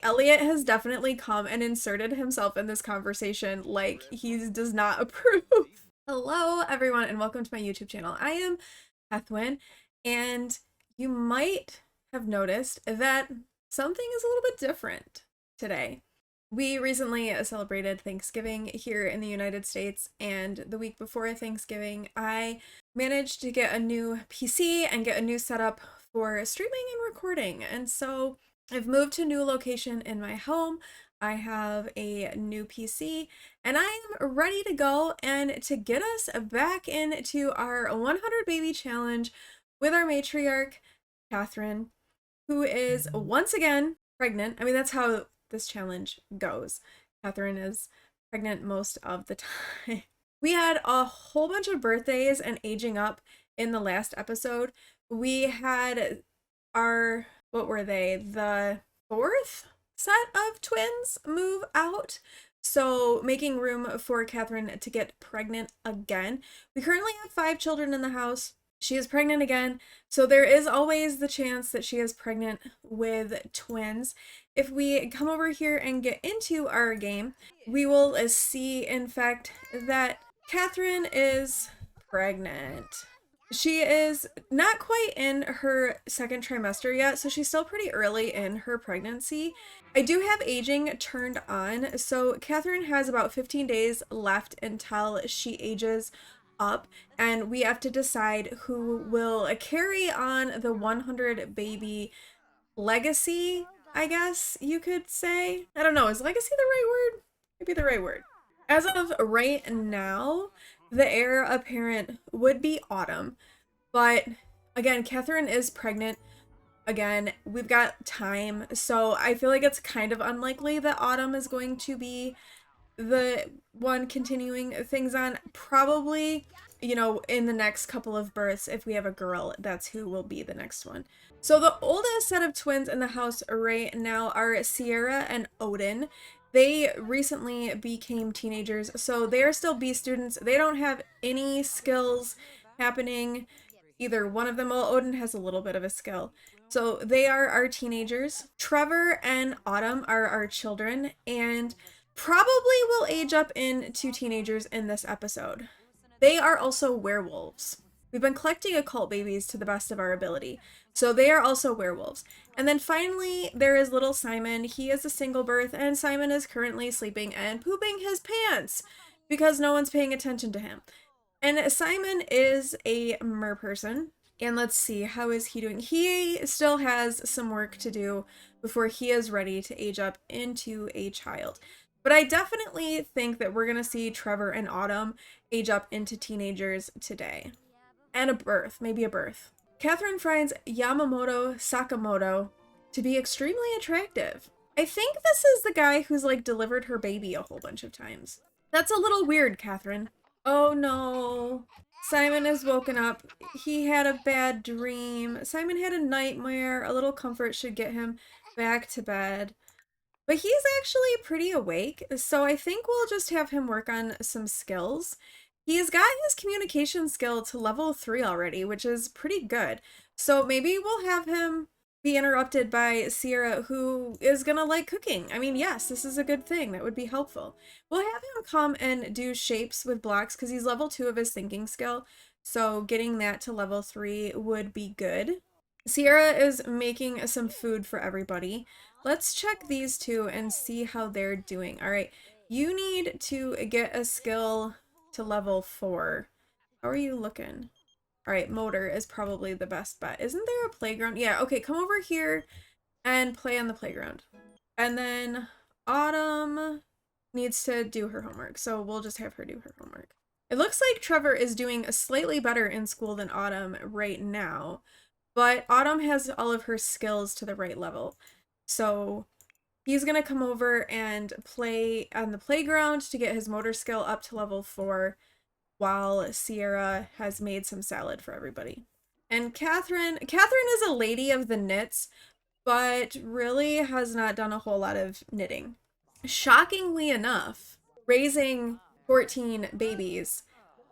Elliot has definitely come and inserted himself in this conversation like he does not approve. Hello, everyone, and welcome to my YouTube channel. I am Heathwyn, and you might have noticed that something is a little bit different today. We recently celebrated Thanksgiving here in the United States, and the week before Thanksgiving, I managed to get a new PC and get a new setup for streaming and recording. And so I've moved to a new location in my home. I have a new PC, and I am ready to go and to get us back into our 100 baby challenge with our matriarch, Katharine, who is once again pregnant. I mean, that's how this challenge goes. Katharine is pregnant most of the time. We had a whole bunch of birthdays and aging up in the last episode. We had our, what were they? The fourth set of twins move out. So making room for Katharine to get pregnant again. We currently have 5 children in the house. She is pregnant again, so there is always the chance that she is pregnant with twins. If we come over here and get into our game, we will see, in fact, that Katharine is pregnant. She is not quite in her second trimester yet, so she's still pretty early in her pregnancy. I do have aging turned on, so Katharine has about 15 days left until she ages up, and we have to decide who will carry on the 100 baby legacy, I guess you could say. I don't know, is legacy the right word? Maybe the right word. As of right now, the heir apparent would be Autumn, but again, Katharine is pregnant. Again, we've got time, so I feel like it's kind of unlikely that Autumn is going to be the one continuing things on. Probably, you know, in the next couple of births, if we have a girl, that's who will be the next one. So the oldest set of twins in the house right now are Sierra and Odin. They recently became teenagers, so they are still B students. They don't have any skills happening. Either one of them, well, Odin has a little bit of a skill. So they are our teenagers. Trevor and Autumn are our children, and probably will age up into teenagers in this episode. They are also werewolves. We've been collecting occult babies to the best of our ability, so they are also werewolves. And then finally, there is little Simon. He is a single birth, and Simon is currently sleeping and pooping his pants because no one's paying attention to him. And Simon is a mer person. And let's see, how is he doing? He still has some work to do before he is ready to age up into a child. But I definitely think that we're going to see Trevor and Autumn age up into teenagers today. And a birth, maybe a birth. Katharine finds Yamamoto Sakamoto to be extremely attractive. I think this is the guy who's like delivered her baby a whole bunch of times. That's a little weird, Katharine. Oh no. Simon is woken up. He had a bad dream. Simon had a nightmare. A little comfort should get him back to bed. But he's actually pretty awake, so I think we'll just have him work on some skills. He's got his communication skill to level 3 already, which is pretty good. So maybe we'll have him be interrupted by Sierra, who is gonna like cooking. I mean, yes, this is a good thing. That would be helpful. We'll have him come and do shapes with blocks because he's level 2 of his thinking skill. So getting that to level 3 would be good. Sierra is making some food for everybody. Let's check these two and see how they're doing. All right, you need to get a skill to level 4. How are you looking? All right, motor is probably the best bet. Isn't there a playground? Yeah, okay, come over here and play on the playground. And then Autumn needs to do her homework, so we'll just have her do her homework. It looks like Trevor is doing slightly better in school than Autumn right now, but Autumn has all of her skills to the right level. So he's going to come over and play on the playground to get his motor skill up to level 4 while Sierra has made some salad for everybody. And Katharine is a lady of the knits, but really has not done a whole lot of knitting. Shockingly enough, raising 14 babies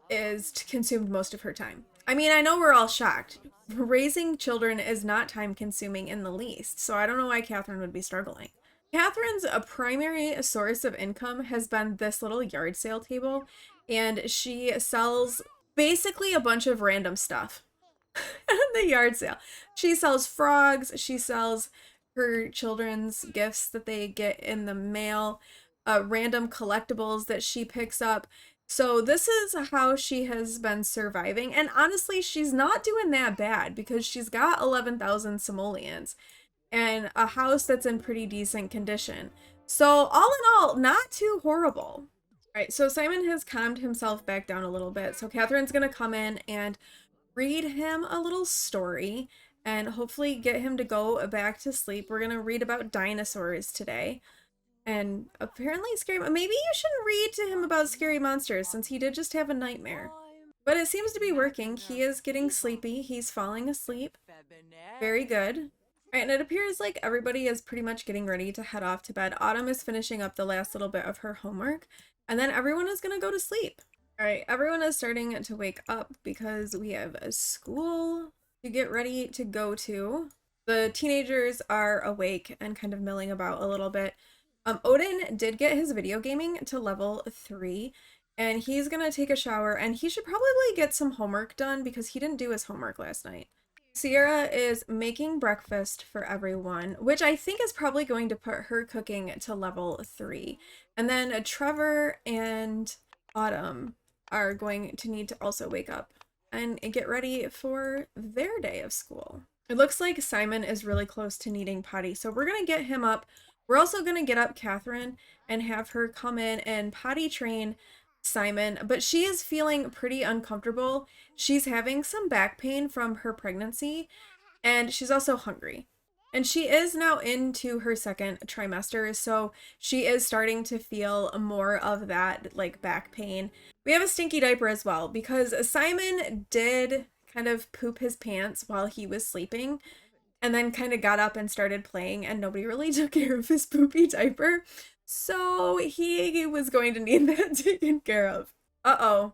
is consumed most of her time. I mean, I know we're all shocked. Raising children is not time consuming in the least, so I don't know why Katharine would be struggling. Catherine's a primary source of income has been this little yard sale table, and she sells basically a bunch of random stuff at the yard sale. She sells frogs, she sells her children's gifts that they get in the mail, random collectibles that she picks up. So this is how she has been surviving. And honestly, she's not doing that bad because she's got 11,000 simoleons and a house that's in pretty decent condition. So all in all, not too horrible. All right, so Simon has calmed himself back down a little bit. So Catherine's gonna come in and read him a little story and hopefully get him to go back to sleep. We're gonna read about dinosaurs today. And apparently scary. Maybe you shouldn't read to him about scary monsters since he did just have a nightmare. But it seems to be working. He is getting sleepy. He's falling asleep. Very good. All right, and it appears like everybody is pretty much getting ready to head off to bed. Autumn is finishing up the last little bit of her homework, and then everyone is gonna go to sleep. All right, everyone is starting to wake up because we have a school to get ready to go to. The teenagers are awake and kind of milling about a little bit. Odin did get his video gaming to level 3, and he's gonna take a shower, and he should probably get some homework done because he didn't do his homework last night. Sierra is making breakfast for everyone, which I think is probably going to put her cooking to level 3. And then Trevor and Autumn are going to need to also wake up and get ready for their day of school. It looks like Simon is really close to needing potty, so we're going to get him up. We're also going to get up Katharine and have her come in and potty train Simon, but she is feeling pretty uncomfortable. She's having some back pain from her pregnancy, and she's also hungry. And she is now into her second trimester, so she is starting to feel more of that like back pain. We have a stinky diaper as well because Simon did kind of poop his pants while he was sleeping and then kind of got up and started playing, and nobody really took care of his poopy diaper. So he was going to need that taken care of. Uh-oh.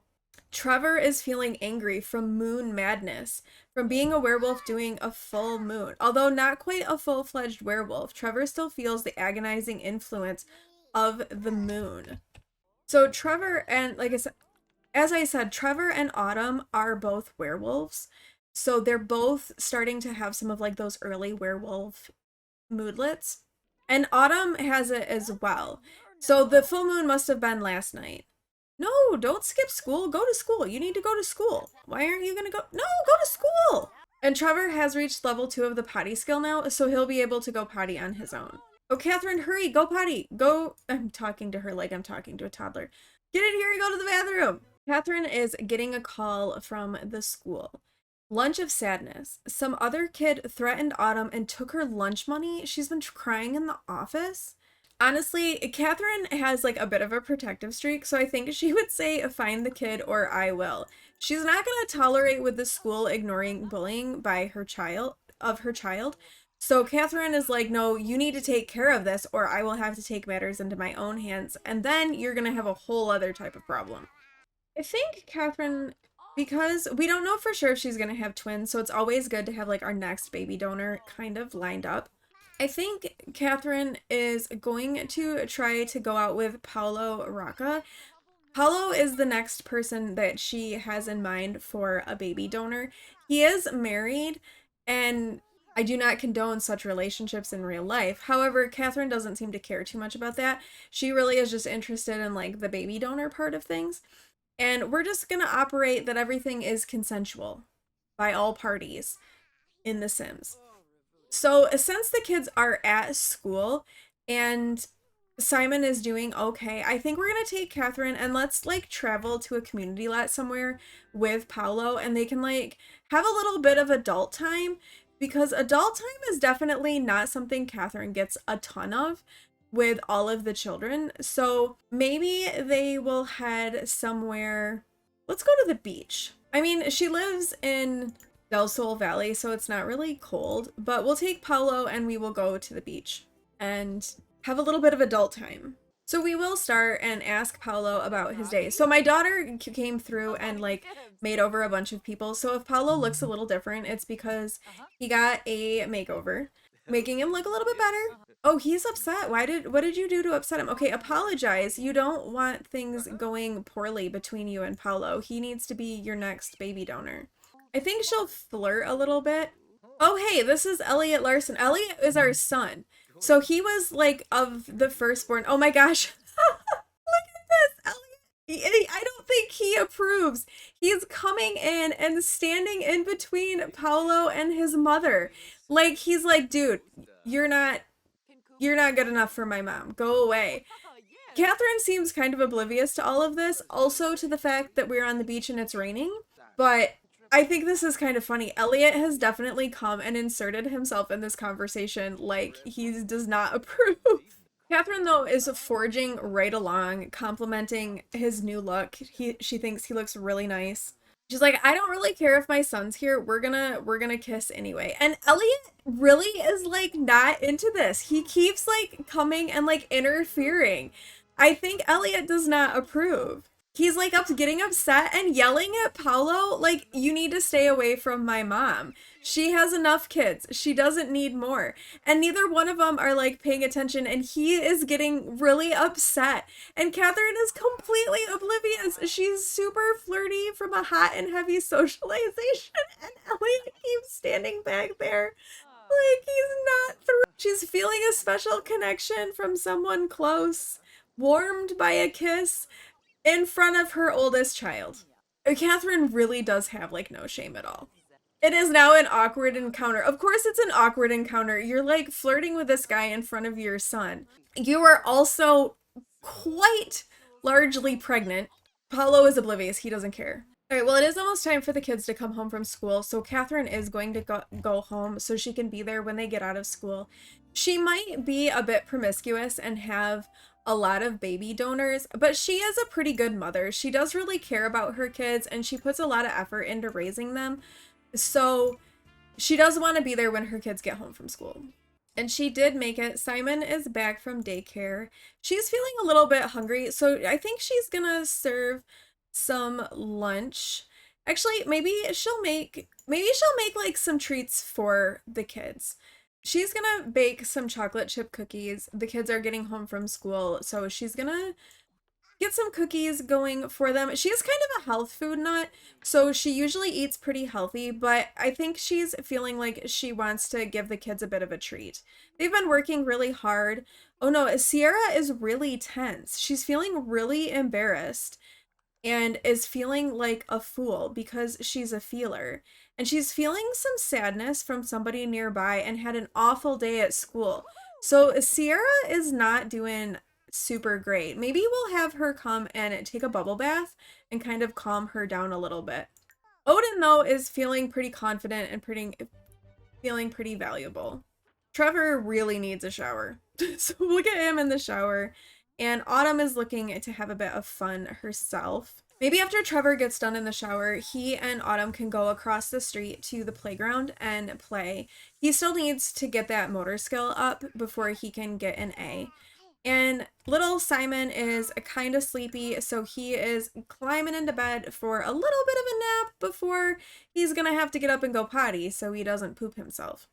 Trevor is feeling angry from moon madness, from being a werewolf doing a full moon. Although not quite a full-fledged werewolf, Trevor still feels the agonizing influence of the moon. So Trevor and, like I said, as I said, Trevor and Autumn are both werewolves. So they're both starting to have some of like those early werewolf moodlets. And Autumn has it as well. So the full moon must have been last night. No, don't skip school. Go to school. You need to go to school. Why aren't you going to go? No, go to school. And Trevor has reached level 2 of the potty skill now, so he'll be able to go potty on his own. Oh, Katharine, hurry. Go potty. Go. I'm talking to her like I'm talking to a toddler. Get in here and go to the bathroom. Katharine is getting a call from the school. Lunch of sadness. Some other kid threatened Autumn and took her lunch money. She's been crying in the office. Honestly, Katharine has like a bit of a protective streak, so I think she would say find the kid or I will. She's not going to tolerate with the school ignoring bullying by her child. So Katharine is like, no, you need to take care of this or I will have to take matters into my own hands, and then you're going to have a whole other type of problem. I think Katharine, because we don't know for sure if she's gonna have twins, so it's always good to have like our next baby donor kind of lined up. I think Katharine is going to try to go out with Paolo Rocca. Paolo is the next person that she has in mind for a baby donor. He is married, and I do not condone such relationships in real life. However, Katharine doesn't seem to care too much about that. She really is just interested in like the baby donor part of things. And we're just going to operate that everything is consensual by all parties in The Sims. So since the kids are at school and Simon is doing okay, I think we're going to take Katharine and let's like travel to a community lot somewhere with Paolo, and they can like have a little bit of adult time, because adult time is definitely not something Katharine gets a ton of with all of the children. So maybe they will head somewhere. Let's go to the beach. I mean, she lives in Del Sol Valley, so it's not really cold, but we'll take Paolo and we will go to the beach and have a little bit of adult time. So we will start and ask Paolo about his day. So my daughter came through and like made over a bunch of people. So if Paolo looks a little different, it's because he got a makeover, making him look a little bit better. Oh, he's upset. What did you do to upset him? Okay, apologize. You don't want things going poorly between you and Paolo. He needs to be your next baby donor. I think she'll flirt a little bit. Oh, hey, this is Elliot Larson. Elliot is our son. So he was like of the firstborn. Oh my gosh. Look at this. I don't think he approves. He's coming in and standing in between Paolo and his mother. Like he's like, dude, you're not you're not good enough for my mom. Go away. Katharine seems kind of oblivious to all of this, also to the fact that we're on the beach and it's raining. But I think this is kind of funny. Elliot has definitely come and inserted himself in this conversation like he does not approve. Katharine, though, is forging right along, complimenting his new look. She thinks he looks really nice. She's like, I don't really care if my son's here. We're gonna kiss anyway. And Elliot really is like not into this. He keeps like coming and like interfering. I think Elliot does not approve. He's like up getting upset and yelling at Paolo like, you need to stay away from my mom. She has enough kids. She doesn't need more. And neither one of them are like paying attention, and he is getting really upset. And Katharine is completely oblivious. She's super flirty from a hot and heavy socialization, and Elliot keeps standing back there like he's not through. She's feeling a special connection from someone close, warmed by a kiss in front of her oldest child. Katharine really does have like no shame at all. It is now an awkward encounter. Of course, it's an awkward encounter. You're like flirting with this guy in front of your son. You are also quite largely pregnant. Paolo is oblivious. He doesn't care. All right, well, it is almost time for the kids to come home from school, so Katharine is going to go home so she can be there when they get out of school. She might be a bit promiscuous and have a lot of baby donors, but she is a pretty good mother. She does really care about her kids, and she puts a lot of effort into raising them. So she does want to be there when her kids get home from school. And she did make it. Simon is back from daycare. She's feeling a little bit hungry, so I think she's gonna serve some lunch. Actually, maybe she'll make like some treats for the kids. She's gonna bake some chocolate chip cookies. The kids are getting home from school, so she's gonna get some cookies going for them. She's kind of a health food nut, so she usually eats pretty healthy, but I think she's feeling like she wants to give the kids a bit of a treat. They've been working really hard. Oh no, Sierra is really tense. She's feeling really embarrassed and is feeling like a fool because she's a feeler. And she's feeling some sadness from somebody nearby and had an awful day at school. So Sierra is not doing super great. Maybe we'll have her come and take a bubble bath and kind of calm her down a little bit. Odin, though, is feeling pretty confident and feeling pretty valuable. Trevor really needs a shower. So we'll get him in the shower. And Autumn is looking to have a bit of fun herself. Maybe after Trevor gets done in the shower, he and Autumn can go across the street to the playground and play. He still needs to get that motor skill up before he can get an A. And little Simon is kind of sleepy, so he is climbing into bed for a little bit of a nap before he's gonna have to get up and go potty so he doesn't poop himself.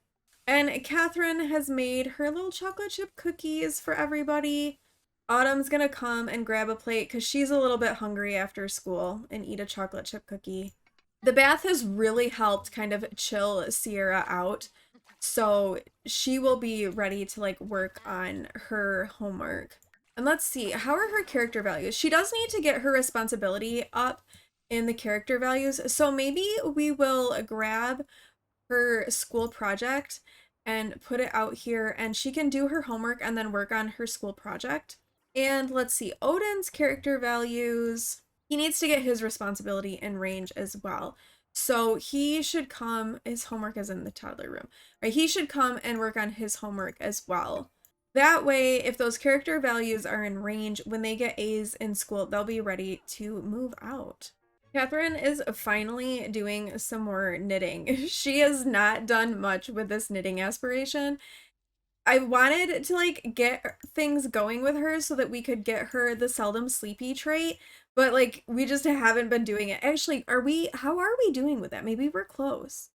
And Katharine has made her little chocolate chip cookies for everybody. Autumn's gonna come and grab a plate because she's a little bit hungry after school and eat a chocolate chip cookie. The bath has really helped kind of chill Sierra out, so she will be ready to like work on her homework. And let's see, how are her character values? She does need to get her responsibility up in the character values, so maybe we will grab her school project and put it out here, and she can do her homework and then work on her school project. And let's see, Odin's character values, he needs to get his responsibility in range as well. So he should come, his homework is in the toddler room, right? He should come and work on his homework as well. That way, if those character values are in range, when they get A's in school, they'll be ready to move out. Katharine is finally doing some more knitting. She has not done much with this knitting aspiration. I wanted to like get things going with her so that we could get her the seldom sleepy trait, but like we just haven't been doing it. Actually, how are we doing with that? Maybe we're close.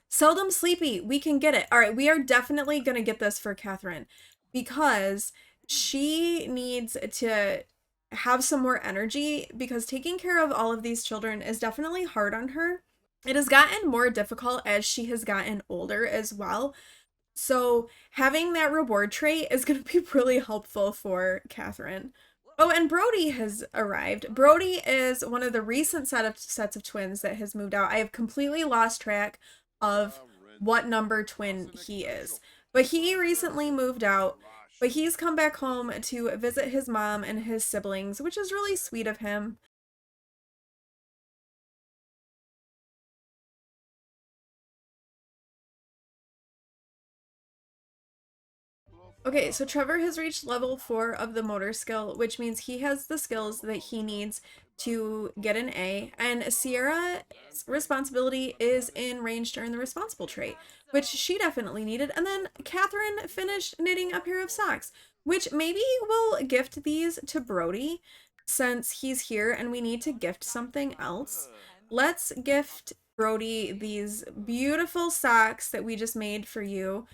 Seldom sleepy, we can get it. All right, we are definitely gonna get this for Katharine. because she needs to have some more energy because taking care of all of these children is definitely hard on her. It has gotten more difficult as she has gotten older as well. So having that reward trait is going to be really helpful for Katharine. Oh, and Brody has arrived. Brody is one of the recent sets of twins that has moved out. I have completely lost track of what number twin he is. But he recently moved out, but he's come back home to visit his mom and his siblings, which is really sweet of him. Okay, so Trevor has reached level 4 of the motor skill, which means he has the skills that he needs to get an A. And Sierra's responsibility is in range to earn the responsible trait, which she definitely needed. And then Katharine finished knitting a pair of socks, which maybe we'll gift these to Brody since he's here and we need to gift something else. Let's gift Brody these beautiful socks that we just made for you.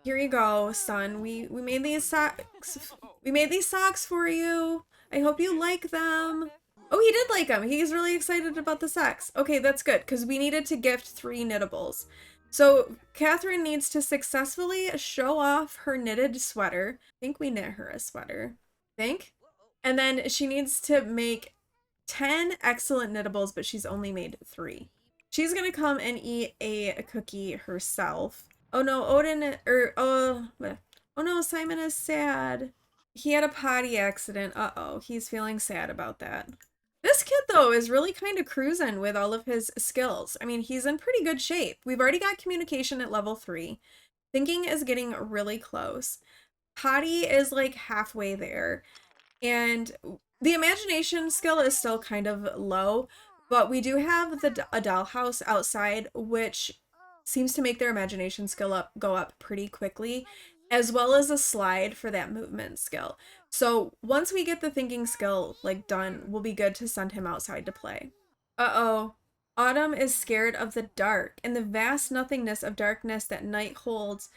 Here you go, son. We made these socks. We made these socks for you. I hope you like them. Oh, he did like them. He's really excited about the socks. Okay, that's good because we needed to gift 3 knittables. So Katharine needs to successfully show off her knitted sweater. I think we knit her a sweater. Think? And then she needs to make 10 excellent knittables, but she's only made 3. She's gonna come and eat a cookie herself. Oh no, oh no, Simon is sad. He had a potty accident. Uh-oh, he's feeling sad about that. This kid, though, is really kind of cruising with all of his skills. I mean, he's in pretty good shape. We've already got communication at level 3. Thinking is getting really close. Potty is like halfway there. And the imagination skill is still kind of low, but we do have a dollhouse outside, which seems to make their imagination skill go up pretty quickly, as well as a slide for that movement skill. So once we get the thinking skill like done, we'll be good to send him outside to play. Uh-oh. Autumn is scared of the dark and the vast nothingness of darkness that night holds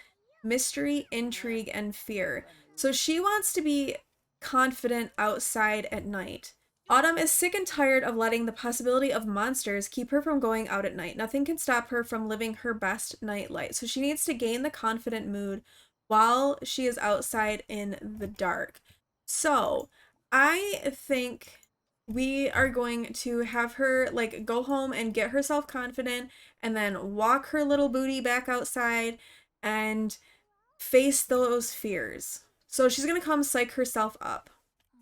mystery, intrigue, and fear. So she wants to be confident outside at night. Autumn is sick and tired of letting the possibility of monsters keep her from going out at night. Nothing can stop her from living her best nightlight. So she needs to gain the confident mood while she is outside in the dark. So I think we are going to have her like go home and get herself confident and then walk her little booty back outside and face those fears. So she's gonna come psych herself up.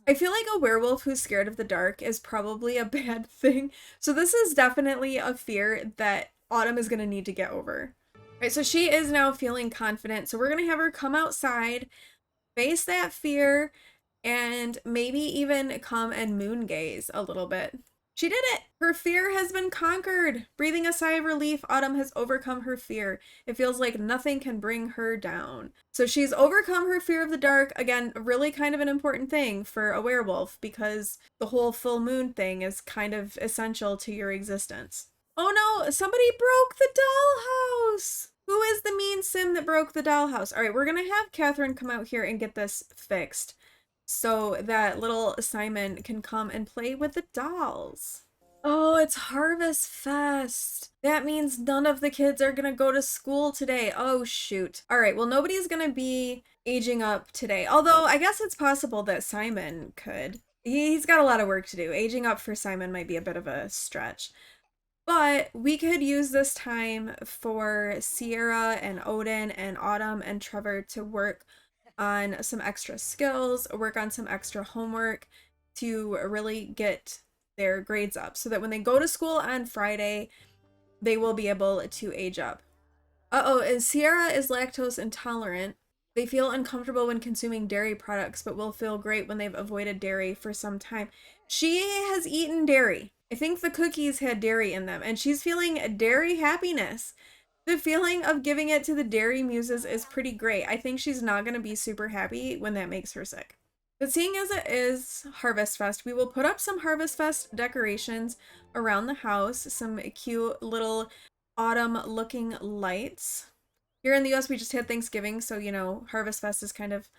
I feel like a werewolf who's scared of the dark is probably a bad thing. So this is definitely a fear that Autumn is gonna need to get over. Right, so she is now feeling confident. So we're gonna have her come outside, face that fear, and maybe even come and moon gaze a little bit. She did it! Her fear has been conquered! Breathing a sigh of relief, Autumn has overcome her fear. It feels like nothing can bring her down. So she's overcome her fear of the dark. Again, really kind of an important thing for a werewolf because the whole full moon thing is kind of essential to your existence. Oh no, somebody broke the dollhouse! Who is the mean sim that broke the dollhouse? All right, we're gonna have Katharine come out here and get this fixed so that little Simon can come and play with the dolls. Oh, it's Harvest Fest. That means none of the kids are gonna go to school today. Oh, shoot. All right, well, nobody's gonna be aging up today. Although, I guess it's possible that Simon could. He's got a lot of work to do. Aging up for Simon might be a bit of a stretch. But we could use this time for Sierra and Odin and Autumn and Trevor to work on some extra skills, work on some extra homework to really get their grades up so that when they go to school on Friday, they will be able to age up. Uh-oh, and Sierra is lactose intolerant. They feel uncomfortable when consuming dairy products, but will feel great when they've avoided dairy for some time. She has eaten dairy. I think the cookies had dairy in them, and she's feeling dairy happiness. The feeling of giving it to the dairy muses is pretty great. I think she's not going to be super happy when that makes her sick. But seeing as it is Harvest Fest, we will put up some Harvest Fest decorations around the house, some cute little autumn looking lights. Here in the US, we just had Thanksgiving, so, you know, Harvest Fest is kind of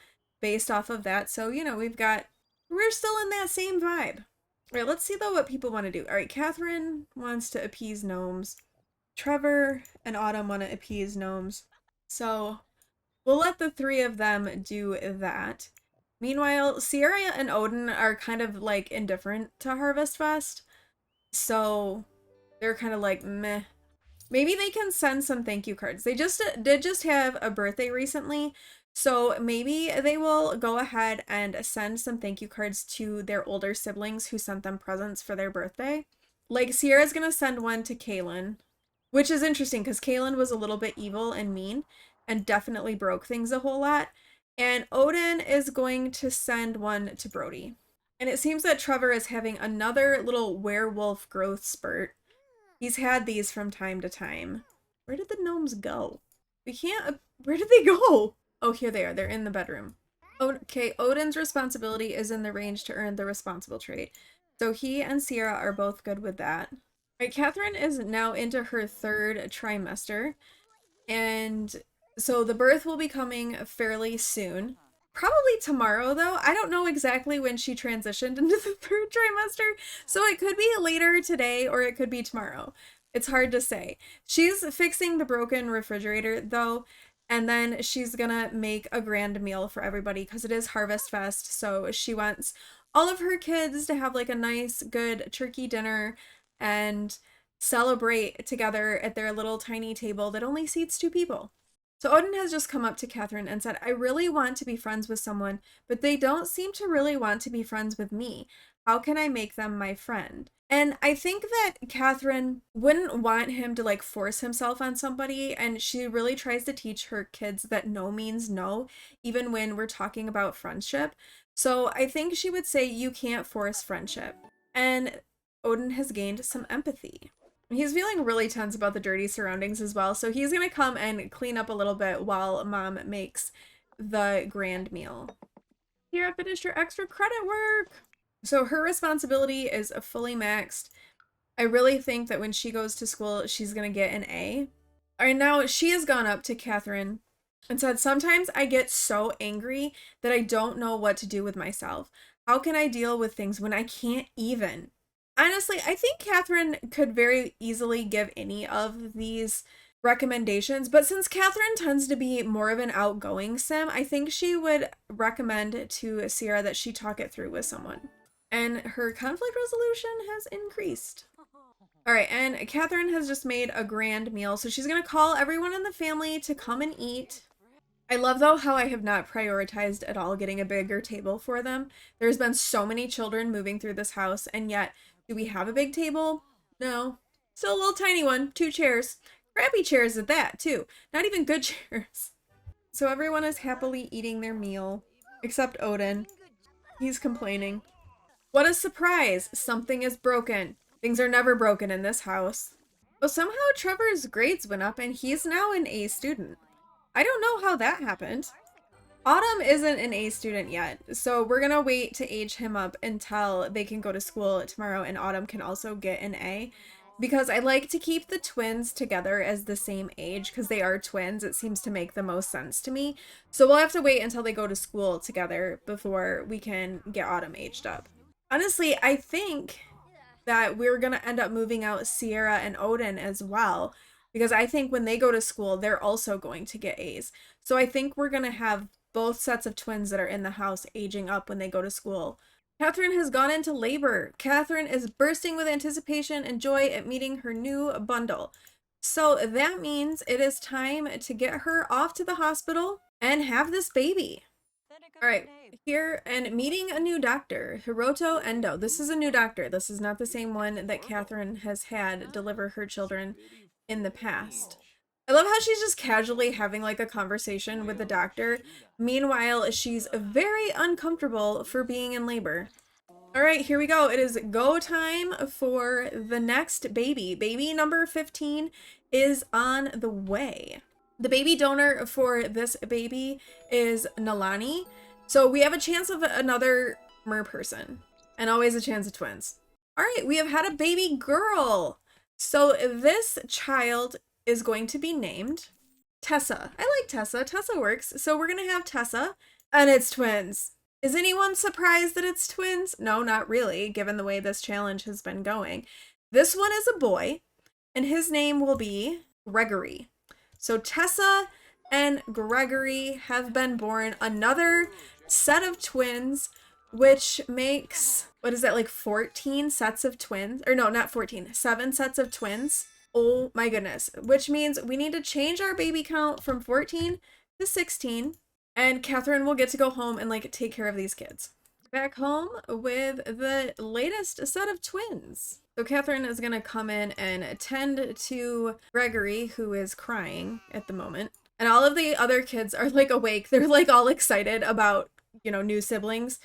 based off of that. So, you know, we're still in that same vibe. All right, let's see though what people want to do. All right, Katharine wants to appease gnomes. Trevor and Autumn want to appease gnomes. So we'll let the three of them do that. Meanwhile, Sierra and Odin are kind of like indifferent to Harvest Fest. So they're kind of like meh. Maybe they can send some thank you cards. They did just have a birthday recently, so maybe they will go ahead and send some thank you cards to their older siblings who sent them presents for their birthday. Like Sierra's gonna send one to Kaylin, which is interesting because Kaylin was a little bit evil and mean and definitely broke things a whole lot. And Odin is going to send one to Brody. And it seems that Trevor is having another little werewolf growth spurt. He's had these from time to time. Where did the gnomes go? We can't. Where did they go? Oh, here they are. They're in the bedroom. Okay, Odin's responsibility is in the range to earn the responsible trait. So he and Sierra are both good with that. All right, Katharine is now into her third trimester. And so the birth will be coming fairly soon. Probably tomorrow, though. I don't know exactly when she transitioned into the third trimester, so it could be later today or it could be tomorrow. It's hard to say. She's fixing the broken refrigerator, though, and then she's gonna make a grand meal for everybody because it is Harvest Fest, so she wants all of her kids to have like a nice, good turkey dinner and celebrate together at their little tiny table that only seats 2 people. So Odin has just come up to Katharine and said, I really want to be friends with someone, but they don't seem to really want to be friends with me. How can I make them my friend? And I think that Katharine wouldn't want him to like force himself on somebody, and she really tries to teach her kids that no means no, even when we're talking about friendship. So I think she would say you can't force friendship. And Odin has gained some empathy. He's feeling really tense about the dirty surroundings as well, so he's gonna come and clean up a little bit while Mom makes the grand meal. Here, I finished your extra credit work! So her responsibility is fully maxed. I really think that when she goes to school, she's gonna get an A. Alright, now she has gone up to Katharine and said, sometimes I get so angry that I don't know what to do with myself. How can I deal with things when I can't even? Honestly, I think Katharine could very easily give any of these recommendations, but since Katharine tends to be more of an outgoing sim, I think she would recommend to Sierra that she talk it through with someone. And her conflict resolution has increased. All right, and Katharine has just made a grand meal, so she's gonna call everyone in the family to come and eat. I love, though, how I have not prioritized at all getting a bigger table for them. There's been so many children moving through this house, and yet, do we have a big table? No. Still a little tiny one, 2 chairs. Crappy chairs at that, too. Not even good chairs. So everyone is happily eating their meal, except Odin. He's complaining. What a surprise! Something is broken. Things are never broken in this house. Oh, somehow Trevor's grades went up and he's now an A student. I don't know how that happened. Autumn isn't an A student yet, so we're gonna wait to age him up until they can go to school tomorrow and Autumn can also get an A. Because I like to keep the twins together as the same age because they are twins. It seems to make the most sense to me. So we'll have to wait until they go to school together before we can get Autumn aged up. Honestly, I think that we're going to end up moving out Sierra and Odin as well, because I think when they go to school, they're also going to get A's. So I think we're going to have both sets of twins that are in the house aging up when they go to school. Katharine has gone into labor. Katharine is bursting with anticipation and joy at meeting her new bundle. So that means it is time to get her off to the hospital and have this baby. All right, here and meeting a new doctor, Hiroto Endo. This is a new doctor. This is not the same one that Katharine has had deliver her children in the past. I love how she's just casually having like a conversation with the doctor. Meanwhile, she's very uncomfortable for being in labor. All right, here we go. It is go time for the next baby. Baby number 15 is on the way. The baby donor for this baby is Nalani. So we have a chance of another mer person and always a chance of twins. All right, we have had a baby girl. So this child is going to be named Tessa. I like Tessa. Tessa works. So we're going to have Tessa And it's twins. Is anyone surprised that it's twins? No, not really, given the way this challenge has been going. This one is a boy, and his name will be Gregory. So Tessa and Gregory have been born, another set of twins, which makes, what is that, like 14 sets of twins? Or no, not 14, 7 sets of twins. Oh my goodness. Which means we need to change our baby count from 14 to 16. And Katharine will get to go home and like take care of these kids. Back home with the latest set of twins. So Katharine is gonna come in and attend to Gregory, who is crying at the moment. And all of the other kids are like awake. They're like all excited about, you know, new siblings.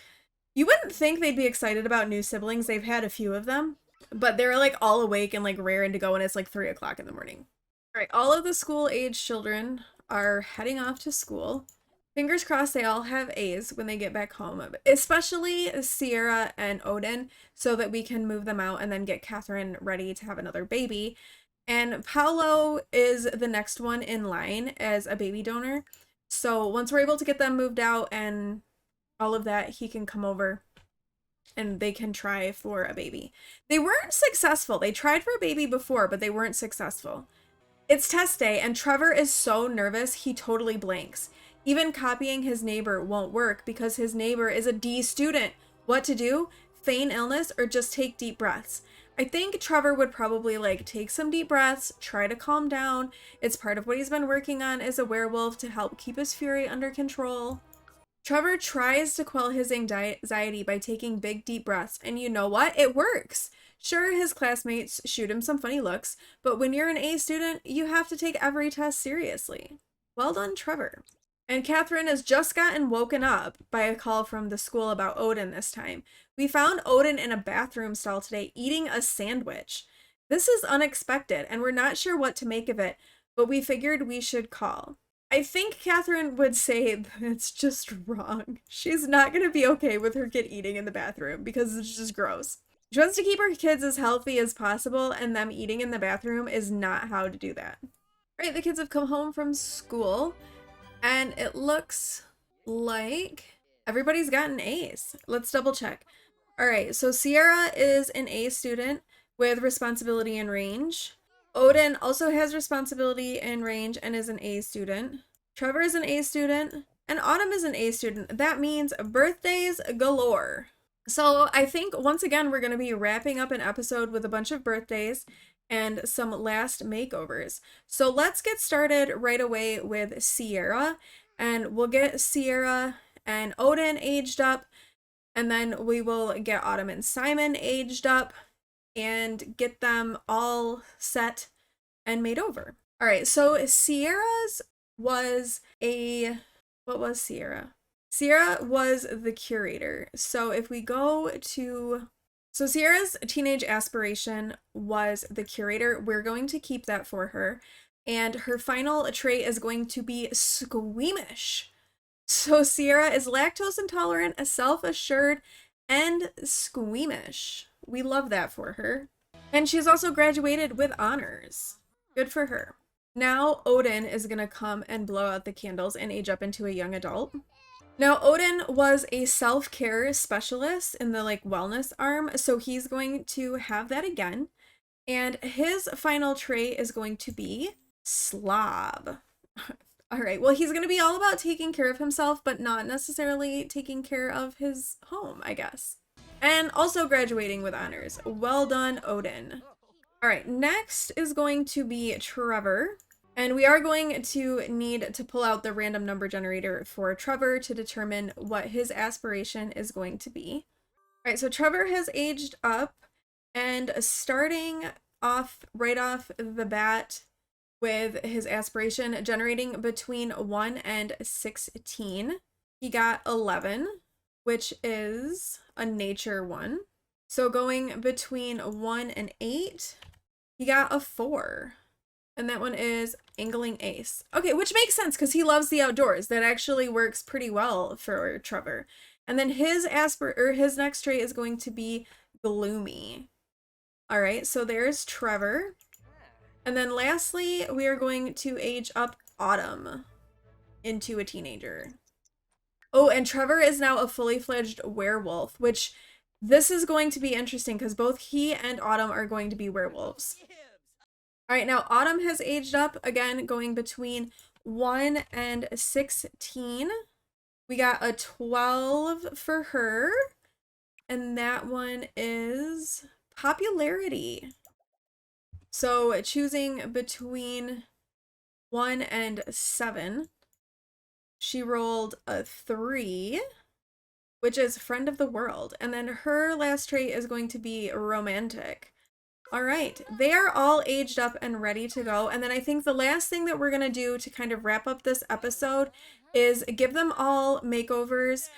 You wouldn't think they'd be excited about new siblings. They've had a few of them, but they're like all awake and like raring to go, and it's like 3 o'clock in the morning. All right, all of the school age children are heading off to school. Fingers crossed they all have A's when they get back home, especially Sierra and Odin, so that we can move them out and then get Katharine ready to have another baby. And Paolo is the next one in line as a baby donor. So once we're able to get them moved out and all of that, he can come over and they can try for a baby. They weren't successful. They tried for a baby before, but they weren't successful. It's test day, and Trevor is so nervous he totally blanks. Even copying his neighbor won't work because his neighbor is a D student. What to do? Feign illness or just take deep breaths? I think Trevor would probably like take some deep breaths, try to calm down. It's part of what he's been working on as a werewolf to help keep his fury under control. Trevor tries to quell his anxiety by taking big deep breaths, and you know what? It works. Sure, his classmates shoot him some funny looks, but when you're an A student, you have to take every test seriously. Well done, Trevor. And Katharine has just gotten woken up by a call from the school about Odin this time. We found Odin in a bathroom stall today eating a sandwich. This is unexpected, and we're not sure what to make of it, but we figured we should call. I think Katharine would say it's just wrong. She's not going to be okay with her kid eating in the bathroom because it's just gross. She wants to keep her kids as healthy as possible, and them eating in the bathroom is not how to do that. All right, the kids have come home from school, and it looks like everybody's gotten A's. Let's double check. All right, so Sierra is an A student with responsibility and range. Odin also has responsibility and range and is an A student. Trevor is an A student, and Autumn is an A student. That means birthdays galore. So I think once again we're going to be wrapping up an episode with a bunch of birthdays and some last makeovers. So let's get started right away with Sierra, and we'll get Sierra and Odin aged up, and then we will get Autumn and Simon aged up and get them all set and made over. All right, so Sierra's was what was Sierra? Sierra was the curator. So if we go to, so Sierra's teenage aspiration was the curator. We're going to keep that for her. And her final trait is going to be squeamish. So Sierra is lactose intolerant, self-assured, and squeamish. We love that for her. And she's also graduated with honors. Good for her. Now Odin is gonna come and blow out the candles and age up into a young adult. Now Odin was a self-care specialist in the like wellness arm, so he's going to have that again. And his final trait is going to be slob. All right, well, he's going to be all about taking care of himself, but not necessarily taking care of his home, I guess. And also graduating with honors. Well done, Odin. All right, next is going to be Trevor. And we are going to need to pull out the random number generator for Trevor to determine what his aspiration is going to be. All right, so Trevor has aged up, and starting off right off the bat with his aspiration generating between 1 and 16. He got 11, which is a nature one. So going between 1 and 8, he got a 4. And that one is angling ace. Okay, which makes sense because he loves the outdoors. That actually works pretty well for Trevor. And then his next trait is going to be gloomy. All right, so there's Trevor. And then lastly, we are going to age up Autumn into a teenager. Oh, and Trevor is now a fully fledged werewolf, which this is going to be interesting because both he and Autumn are going to be werewolves. All right, now Autumn has aged up again, going between 1 and 16. We got a 12 for her, and that one is popularity. So choosing between 1 and 7, she rolled a 3, which is friend of the world. And then her last trait is going to be romantic. All right, they are all aged up and ready to go. And then I think the last thing that we're going to do to kind of wrap up this episode is give them all makeovers.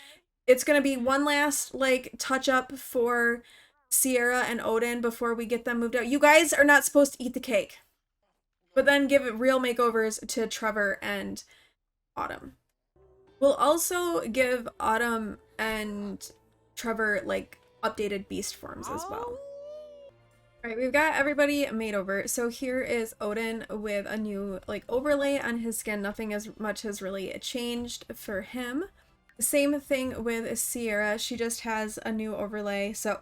It's going to be one last like touch up for Sierra and Odin before we get them moved out. You guys are not supposed to eat the cake, but then give it real makeovers to Trevor and Autumn. We'll also give Autumn and Trevor like updated beast forms as well. All right, we've got everybody made over. So here is Odin with a new like overlay on his skin. Nothing as much has really changed for him. The same thing with Sierra. She just has a new overlay. So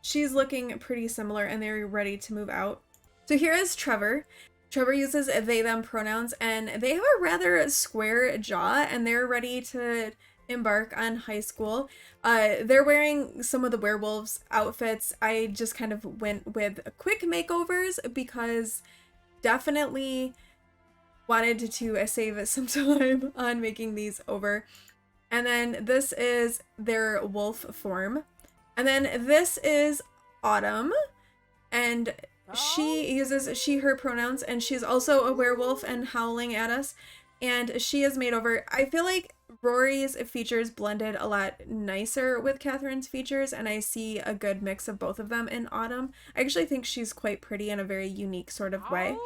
she's looking pretty similar and they're ready to move out. So here is Trevor. Trevor uses they, them pronouns, and they have a rather square jaw, and they're ready to embark on high school. They're wearing some of the werewolves outfits. I just kind of went with quick makeovers because definitely wanted to save some time on making these over. And then this is their wolf form. And then this is Autumn, and she uses she, her pronouns, and she's also a werewolf and howling at us. And she is made over. I feel like Rory's features blended a lot nicer with Katharine's features, and I see a good mix of both of them in Autumn. I actually think she's quite pretty in a very unique sort of way.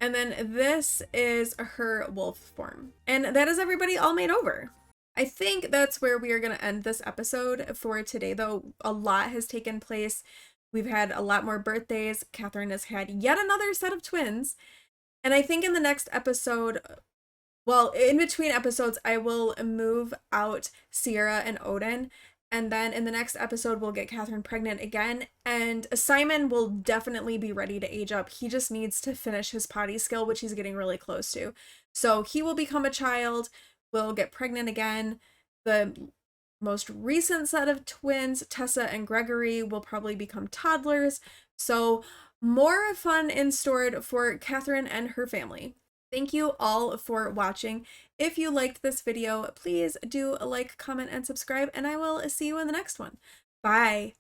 And then this is her wolf form. And that is everybody all made over. I think that's where we are going to end this episode for today, though a lot has taken place. We've had a lot more birthdays. Katharine has had yet another set of twins. And I think in the next episode, well, in between episodes, I will move out Sierra and Odin. And then in the next episode, we'll get Katharine pregnant again. And Simon will definitely be ready to age up. He just needs to finish his potty skill, which he's getting really close to. So he will become a child. We'll get pregnant again. The most recent set of twins, Tessa and Gregory, will probably become toddlers. So more fun in store for Katharine and her family. Thank you all for watching. If you liked this video, please do a like, comment, and subscribe, and I will see you in the next one. Bye!